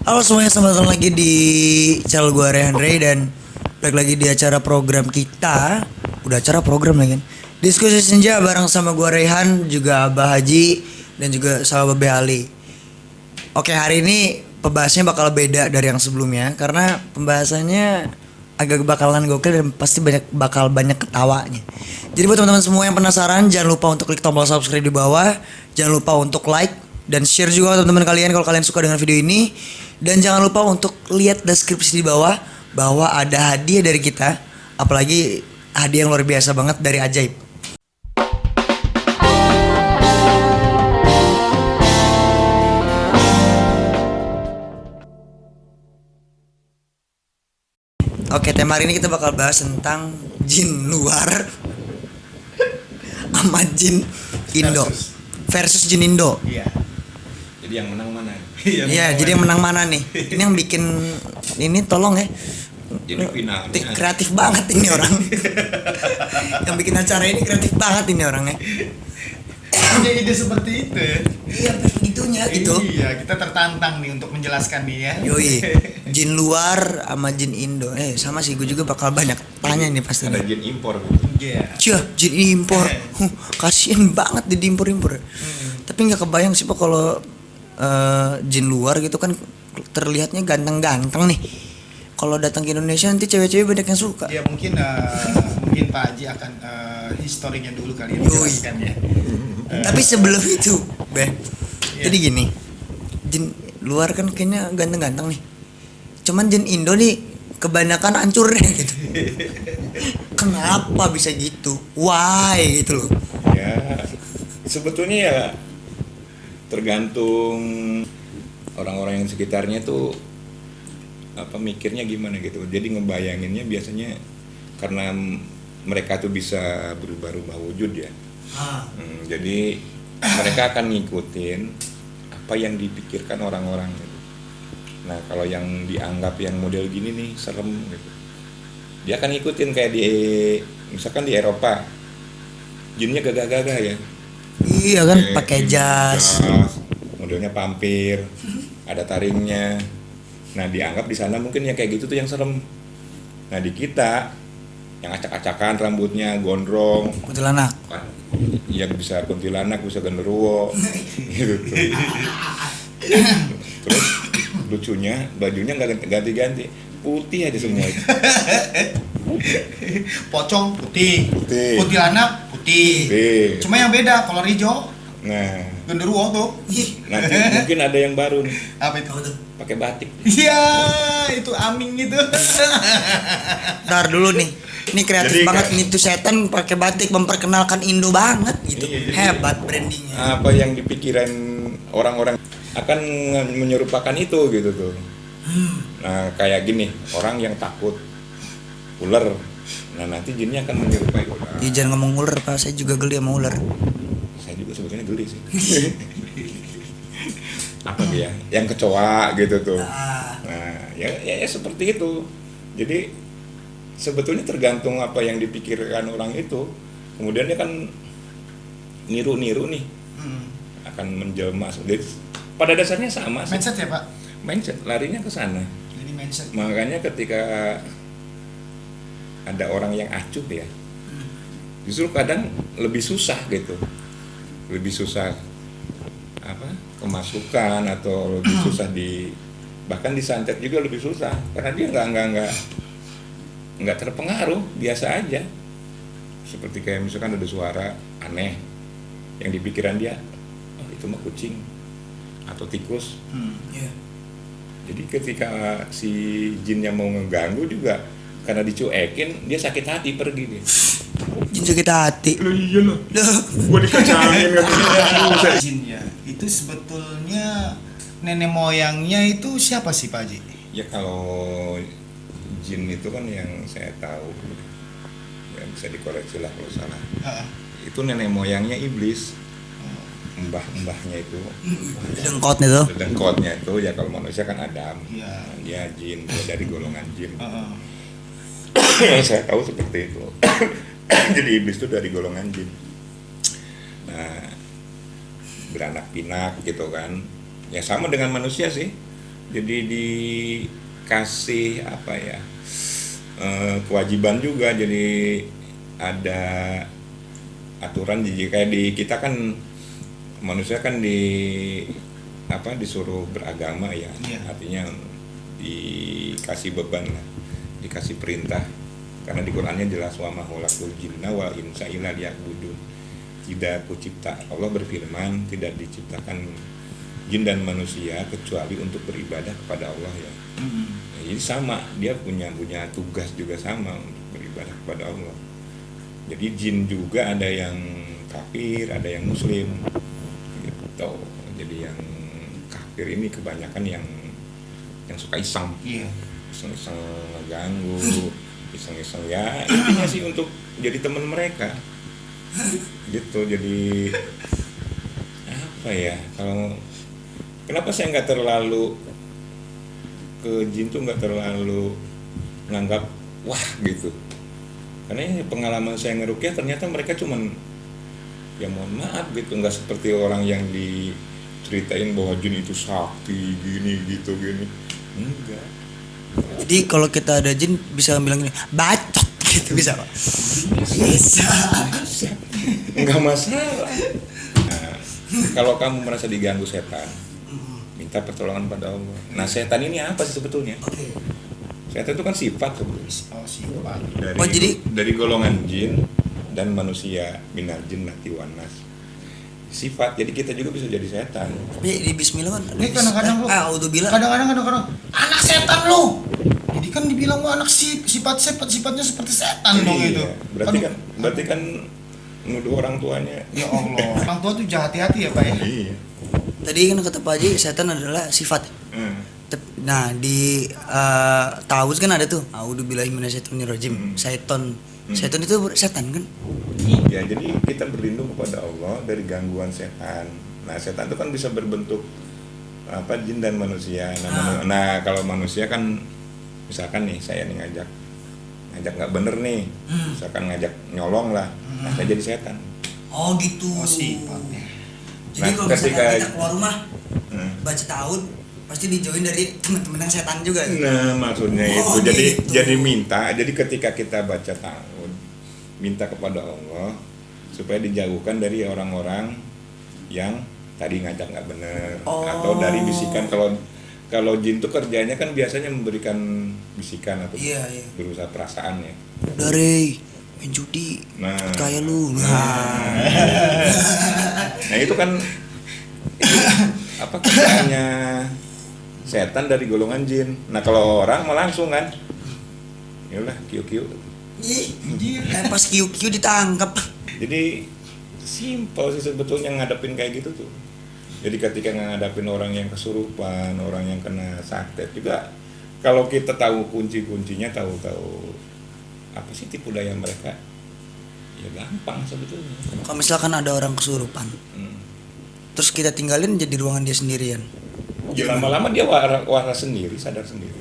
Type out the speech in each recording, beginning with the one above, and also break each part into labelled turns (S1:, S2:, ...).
S1: Halo semuanya, selamat datang lagi di channel gue Rehan Ray dan balik lagi di acara program kita. Udah acara program lagi kan? Diskusi Senja bareng sama gue Rehan, juga Abah Haji dan juga sama Babe Ali. Oke, hari ini pembahasannya bakal beda dari yang sebelumnya karena pembahasannya agak bakalan gokil dan pasti bakal banyak ketawanya. Jadi buat teman-teman semua yang penasaran, jangan lupa untuk klik tombol subscribe di bawah, jangan lupa untuk like dan share juga ke teman-teman kalian kalau kalian suka dengan video ini. Dan jangan lupa untuk lihat deskripsi di bawah bahwa ada hadiah dari kita, apalagi hadiah yang luar biasa banget dari Ajaib. Oke, tema hari ini kita bakal bahas tentang jin luar sama jin Indo versus jin Indo.
S2: Iya. Jadi yang menang mana?
S1: Iya, jadi yang menang mana nih? Ini yang bikin ini tolong ya.
S2: Jadi final.
S1: Kreatif banget ini orang. Yang bikin acara ini kreatif banget ini orangnya.
S2: Punya ide seperti itu ya.
S1: Iya, begitunya gitu.
S2: Iya, kita tertantang nih untuk menjelaskan nih ya.
S1: Yoi, jin luar sama jin Indo. Sama sih, gue juga bakal banyak tanya nih pasti.
S2: Ada jin impor gitu.
S1: Iya. Cia, jin impor. Kasian banget di impor-impor. Tapi nggak kebayang sih Pak kalau jin luar gitu kan terlihatnya ganteng-ganteng nih. Kalau datang ke Indonesia nanti cewek-cewek banyak yang suka.
S2: Ya mungkin Pak Haji akan historinya dulu kali ini jelaskan ya.
S1: Tapi sebelum itu, Beh.
S2: Iya.
S1: Jadi gini. Jin luar kan kayaknya ganteng-ganteng nih. Cuman jin Indo nih kebanyakan hancurnya gitu. Kenapa bisa gitu? Why gitu loh.
S3: Ya, sebetulnya ya tergantung orang-orang yang sekitarnya tuh apa mikirnya gimana gitu. Jadi ngebayanginnya biasanya karena mereka tuh bisa berubah-ubah wujud ya. Jadi mereka akan ngikutin apa yang dipikirkan orang-orang gitu. Nah, kalau yang dianggap yang model gini nih serem gitu, dia akan ngikutin kayak misalkan di Eropa jinnya gagah-gagah ya.
S1: Iya kan, pakai jas.
S3: Modelnya pampir, ada taringnya. Nah, dianggap di sana mungkin yang kayak gitu tuh yang serem. Nah, di kita yang acak-acakan rambutnya gondrong,
S1: Kuntilanak.
S3: yang bisa kuntilanak, bisa genderuwo gitu tuh. Terus lucunya bajunya nggak ganti-ganti, putih aja semua itu.
S2: Pocong putih. Kuntilanak putih. Cuma yang beda kolor hijau.
S3: Nah,
S2: Genderuwo tuh.
S3: nanti mungkin ada yang baru nih,
S2: Apa itu?
S3: pakai batik.
S2: Iya, itu aming gitu.
S1: Ntar dulu nih. Ini kreatif
S3: Jadi
S1: banget nih tuh setan pakai batik memperkenalkan Indo banget gitu.
S3: Iya, jadi
S1: Hebat brandingnya.
S3: apa yang dipikiran orang-orang akan menyerupakan itu gitu tuh. Nah, kayak gini, orang yang takut ular, nah nanti jinnya akan menyerupai ular.
S1: Jangan ngomong ular Pak, saya juga geli sama ular.
S3: Saya juga sebetulnya geli sih. Apa dia? Yang kecoa gitu tuh. Nah, ya seperti itu. Jadi sebetulnya tergantung apa yang dipikirkan orang itu. Kemudian dia kan niru-niru nih, akan menjelma. Jadi, pada dasarnya sama sih.
S2: Mindset ya Pak?
S3: Mindset, larinya ke sana.
S2: Jadi mindset.
S3: Makanya ketika ada orang yang acuh ya, justru kadang lebih susah gitu, lebih susah apa kemasukan atau lebih susah bahkan disantet juga lebih susah karena dia nggak terpengaruh, biasa aja. Seperti kayak misalkan ada suara aneh yang di pikiran dia, oh itu mah kucing atau tikus.
S1: Iya.
S3: Jadi ketika si jinnya mau ngeganggu juga karena dicuekin, dia sakit hati pergi dia.
S1: Jin sakit hati.
S3: Iya lah. Gua dikacangin kan.
S2: Jin ya. Itu sebetulnya nenek moyangnya itu siapa sih Pak Haji?
S3: Ya kalau jin itu kan yang saya tahu, ya bisa dikoreksi lah kalau salah. Itu nenek moyangnya iblis. Mbah-mbahnya itu,
S1: Dengkotnya tuh.
S3: dengkotnya itu ya kalau manusia kan Adam.
S2: Iya.
S3: Dia jin, dia dari golongan jin. Yang saya tahu seperti itu. Jadi iblis itu dari golongan jin. Nah, beranak pinak gitu kan. Ya sama dengan manusia sih. jadi dikasih apa ya, kewajiban juga, jadi ada aturan. Jadi kayak di kita kan manusia kan disuruh beragama ya.
S2: Iya.
S3: Artinya dikasih beban lah, dikasih perintah, karena di Qur'annya jelas wa ma khalaqtul jinna wal insa illa liya'budun. Tidak kucipta, Allah berfirman, tidak diciptakan jin dan manusia kecuali untuk beribadah kepada Allah ya. Nah, jadi sama, dia punya tugas juga sama untuk beribadah kepada Allah. Jadi jin juga ada yang kafir, ada yang muslim gitu. Jadi yang kafir ini kebanyakan yang suka iseng.
S2: Iya.
S3: Iseng-iseng ngeganggu, iseng-iseng ya, intinya sih untuk jadi teman mereka gitu. Jadi apa ya, kalau kenapa saya nggak terlalu ke jin tuh, nggak terlalu nganggap wah gitu, karena ini pengalaman saya ngerukyah ternyata mereka cuman ya mohon maaf gitu, nggak seperti orang yang diceritain bahwa jin itu sakti gini gitu gini, enggak.
S1: Jadi kalau kita ada jin bisa bilang gini, bacot gitu, bisa Pak? Bisa.
S3: Enggak masalah. Nah, kalau kamu merasa diganggu setan, minta pertolongan pada Allah. Nah, setan ini apa sih sebetulnya?
S1: Oke.
S3: Setan itu kan sifat sebetulnya.
S2: Oh, sifat.
S3: Dari golongan jin dan manusia, minal jinnati wan nas. Sifat, jadi kita juga bisa jadi setan.
S1: Tapi di bismillah kan ada
S2: Kadang-kadang lu.
S1: Auzubillah.
S2: Kadang-kadang anak setan lu. Jadi kan dibilang lu anak sifatnya seperti setan dong itu.
S3: Berarti kan nuduh orang tuanya.
S2: Ya Allah. Orang tua tuh hati-hati ya, Pak ya.
S3: Iya.
S1: Tadi kan kata Pak Haji setan adalah sifat.
S3: Hmm.
S1: Nah di Tawuz kan ada tuh A'udzubillahi minasyaitonirrajim. Syaiton itu setan kan?
S3: Ya, jadi kita berlindung kepada Allah dari gangguan setan. Nah, setan itu kan bisa berbentuk jin dan manusia. Nah, kalau manusia kan misalkan nih saya nih ngajak nggak bener nih, misalkan ngajak nyolong lah, nah saya jadi setan.
S1: Oh gitu.
S2: Oh, sifatnya.
S1: Jadi
S3: Nah,
S1: kalau
S3: ketika
S1: misalkan kita keluar rumah baca Ta'awud pasti dijoin dari teman-teman yang setan juga.
S3: Nah, maksudnya itu.
S1: Oh, gitu.
S3: Jadi minta. Jadi ketika kita baca ta'awud, minta kepada Allah supaya dijauhkan dari orang-orang yang tadi ngajak nggak bener, atau dari bisikan. Kalau jin tuh kerjanya kan biasanya memberikan bisikan atau
S1: Iya.
S3: berusaha perasaan ya.
S1: Dari main judi,
S3: Nah,
S1: kayak lu.
S3: Nah itu kan kerjaannya setan dari golongan jin. Nah kalau orang mah langsung kan, yalah kiu.
S1: Pas QQ ditangkap.
S3: Jadi simpel sih sebetulnya ngadepin kayak gitu tuh. Jadi ketika ngadepin orang yang kesurupan, orang yang kena santet juga, kalau kita tahu kuncinya, tahu apa sih tipu daya mereka, ya gampang sebetulnya.
S1: Kalau misalkan ada orang kesurupan, terus kita tinggalin jadi ruangan dia sendirian.
S3: Ya lama-lama dia waras sendiri, sadar sendiri.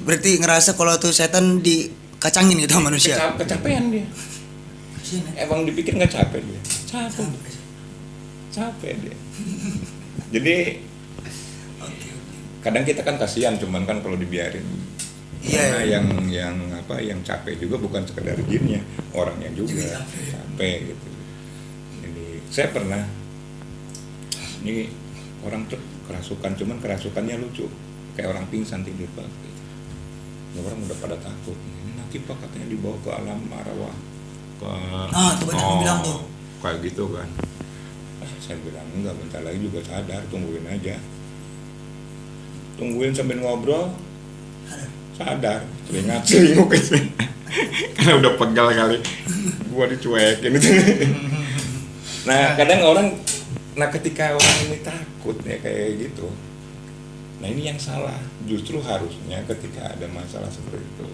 S1: Berarti ngerasa kalau tuh setan dikacangin gitu sama manusia.
S3: Kecapean dia. Emang dipikir nggak capek dia? Capek dia. Jadi kadang kita kan kasihan, cuman kan kalau dibiarin.
S1: Iya.
S3: Yang capek juga bukan sekedar jinnya, orangnya juga capek gitu. Jadi saya pernah, ini orang tuh kerasukan, cuman kerasukannya lucu, kayak orang pingsan tidur Pak. Gitu. Orang udah pada takut. Ini nanti Pak katanya dibawa ke alam arwah.
S1: Tuh banyak bilang tuh.
S3: Kayak gitu kan. Saya bilang enggak, bentar lagi juga sadar, tungguin aja. Tungguin sambil ngobrol, sadar, selinguk gitu. Karena udah pegal kali, gua dicuekin gitu. Nah kadang ketika orang ini takut ya kayak gitu, nah ini yang salah. Justru harusnya ketika ada masalah seperti itu,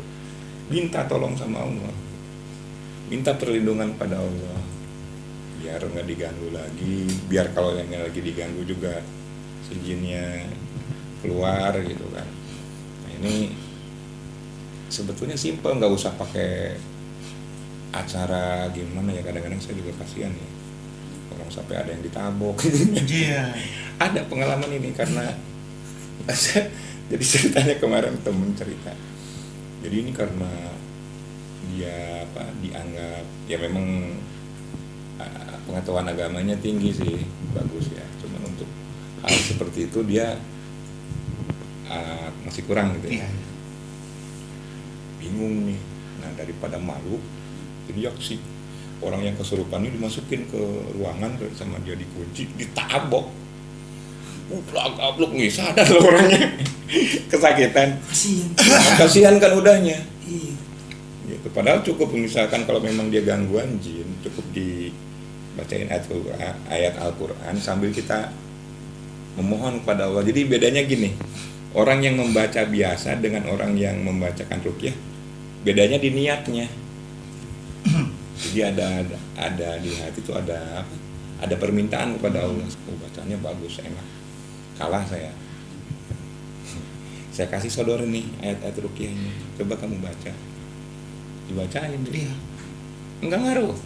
S3: minta tolong sama Allah, minta perlindungan pada Allah, biar nggak diganggu lagi, biar kalau yang lagi diganggu juga si jinnya keluar gitu kan. Nah ini sebetulnya simpel, nggak usah pakai acara gimana ya. Kadang-kadang saya juga kasihan ya, orang sampai ada yang ditabok.
S2: Iya.
S3: Ada pengalaman ini karena Jadi ceritanya kemarin temen cerita. Jadi ini karena dia dianggap ya memang pengetahuan agamanya tinggi sih, bagus ya. Cuman untuk hal seperti itu dia masih kurang gitu ya. Bingung nih. Nah daripada malu, jadi aksi orang yang kesurupan ini dimasukin ke ruangan sama dia dikunci, ditabok. Plak-plak nih sadar loh orangnya. Kesakitan. Kasihan kan udahnya.
S1: Iya.
S3: Gitu. Padahal cukup misalkan kalau memang dia gangguan jin, cukup dibacain ayat Al-Qur'an sambil kita memohon kepada Allah. Jadi bedanya gini, orang yang membaca biasa dengan orang yang membacakan ruqyah, bedanya di niatnya. Jadi ada di hati itu ada apa? Ada permintaan kepada Allah. Oh, bacanya bagus, enak. Kalah saya. Saya kasih sodor nih ayat-ayat ruqyahnya. Coba kamu baca. Dibacain dia. Enggak ngaruh.